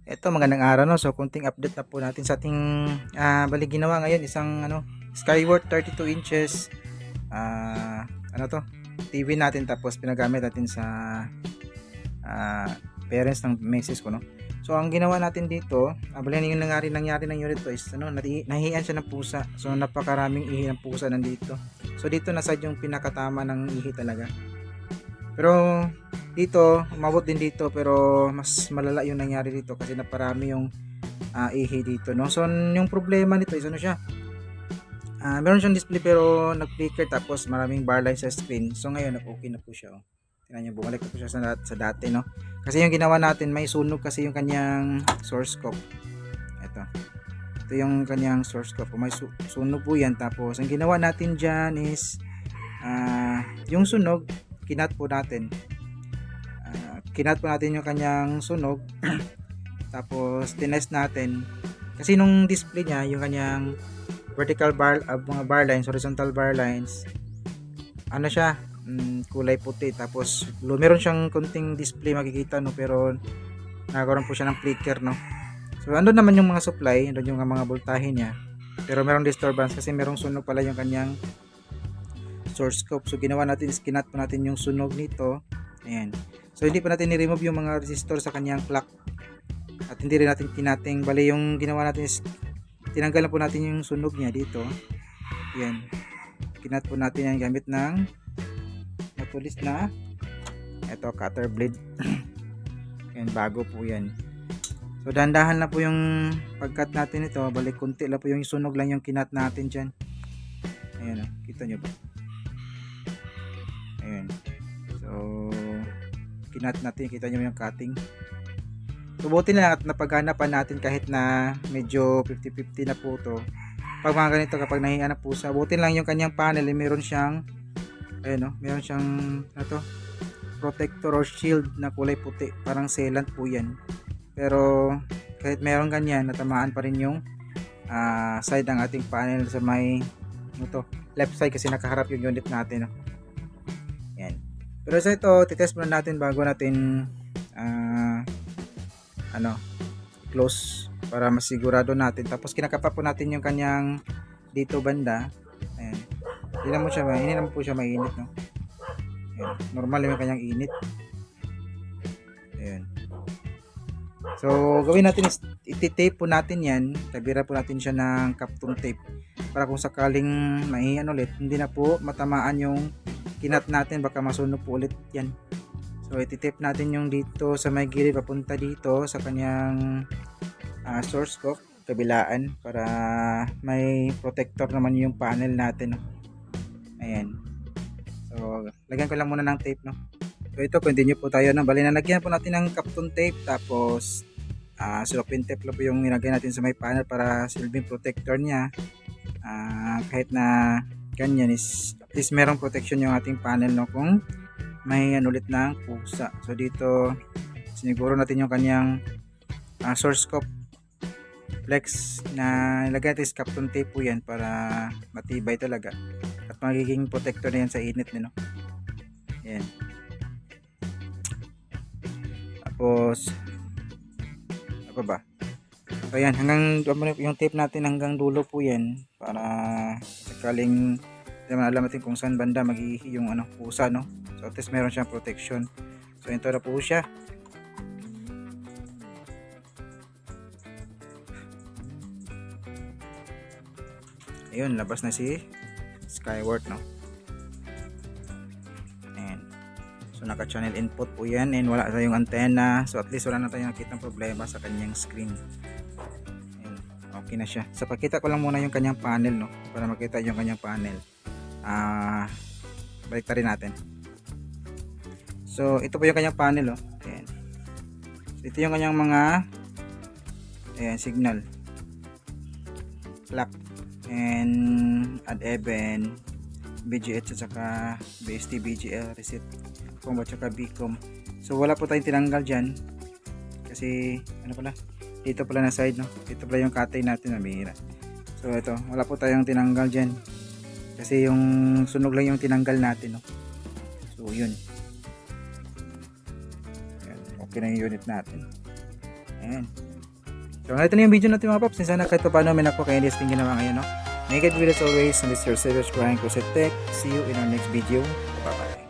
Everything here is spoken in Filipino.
Eto magandang araw 'no. So konting update na po natin sa ating, bale ginawa ngayon isang Skyworth 32 inches, ano 'to, TV natin tapos pinagamit natin sa, parents ng misis ko 'no. So ang ginawa natin dito, bale yung nangyari ng unit ko is nahihian siya ng pusa. So napakaraming ihi ng pusa nandito. So dito nasa yung pinakatama ng ihi talaga. Pero dito, umabot din dito pero mas malala yung nangyari dito kasi naparami yung ihi dito, no? So yung problema nito is ano siya, meron siyang display pero nag-flicker tapos maraming bar line sa screen. So ngayon okay na po siya, oh. Tingnan niyo, bumalik na po siya sa dati, no? Kasi yung ginawa natin, may sunog kasi yung kanyang source scope. Ito yung kanyang source scope. May sunog po yan. Tapos ang ginawa natin dyan is yung sunog, kinat po natin. Kinat po natin yung kanyang sunog. Tapos tinest natin. Kasi nung display niya, yung kanyang vertical bar, mga bar lines, horizontal bar lines, ano siya, kulay puti. Tapos meron siyang konting display makikita, no, pero nagkaroon po siya ng flicker, no. So andun naman yung mga supply, andun yung mga voltahe niya, pero merong disturbance kasi merong sunog pala yung kanyang source scope. So ginawa natin is kinat po natin yung sunog nito. Ayan. So hindi pa natin ni-remove yung mga resistor sa kanyang clock. At hindi rin natin kinating, bali yung ginawa natin is tinanggal na po natin yung sunog niya dito. Ayan. Kinat po natin yan gamit ng matulis na cutter blade. Ayan, bago po yan. So dahan-dahan na po yung pagkat natin ito. Balik kunti lang po yung sunog lang yung kinat natin dyan. Ayan, kita nyo ba? Ayan. So kinat natin, kita nyo yung cutting. So buti na lang at napaganapan natin kahit na medyo 50-50 na po to. Pag mga ganito, kapag nahihian na pusa, buti lang yung kanyang panel, meron siyang meron siyang protector or shield na kulay puti, parang sealant po yan. Pero kahit meron ganyan, natamaan pa rin yung side ng ating panel sa may left side kasi nakaharap yung unit natin, no? Yan. Pero sa ito, titest muna natin bago natin close para masigurado natin. Tapos kinakapa po natin yung kanyang dito banda. Ayan. Hindi naman po siya mainit, no? Ayan. Normal yung kanyang init. Ayan. So gawin natin is iti-tape po natin yan. Tabira po natin siya ng kapton tape para kung sakaling maiyan ulit, hindi na po matamaan yung kinat natin, baka masunog po ulit yan. So iti-tape natin yung dito sa may gilid papunta dito sa kanyang source scope kabilaan para may protector naman yung panel natin, no? Ayan. So lagyan ko lang muna ng tape, no? So ito, continue po tayo, no? Bali, nalagyan po natin ng kapton tape tapos cellophane tape lang po yung nilagay natin sa may panel para silbing protector niya. Kahit na ganyan is at least merong protection yung ating panel, no, kung may ulit ng pusa. So dito siniguro natin yung kanyang source scope flex na nilagay natin is kapton tape po yan para matibay talaga at magiging protector na yan sa init, no? Ayan. Tapos apa ba? So yan, hanggang yung tape natin hanggang dulo po yan para sakaling alam natin kung saan banda maghihi yung pusa, no? So at least meron siyang protection. So ito na po siya. Ayun, labas na si Skyworth, no? Ayan. So naka channel input po yan and wala tayong antenna. So at least wala na tayong nakita problema sa kanyang screen. Ayan. Okay na siya. So pakita ko lang muna yung kanyang panel, no? Para makita yung kanyang panel. Balik rin natin. So ito po yung kanyang panel, oh. Ayan. So, ito yung kanyang mga signal, clock and add even, BGH at saka BST, BGL, reset, combo at saka BCOM. So wala po tayong tinanggal dyan kasi dito pala na side, no? Dito pala yung katay natin na bihira. So ito, wala po tayong tinanggal dyan kasi yung sunog lang yung tinanggal natin, no? So yun. Ayan, okay na yung unit natin. Ayan. So, ito na yung video natin mga paps. Sana kahit pa paano may napaka-interesting ginawa ngayon, no? Make it with as always, and this is your Service Brian Cruzetech. See you in our next video. Bye-bye.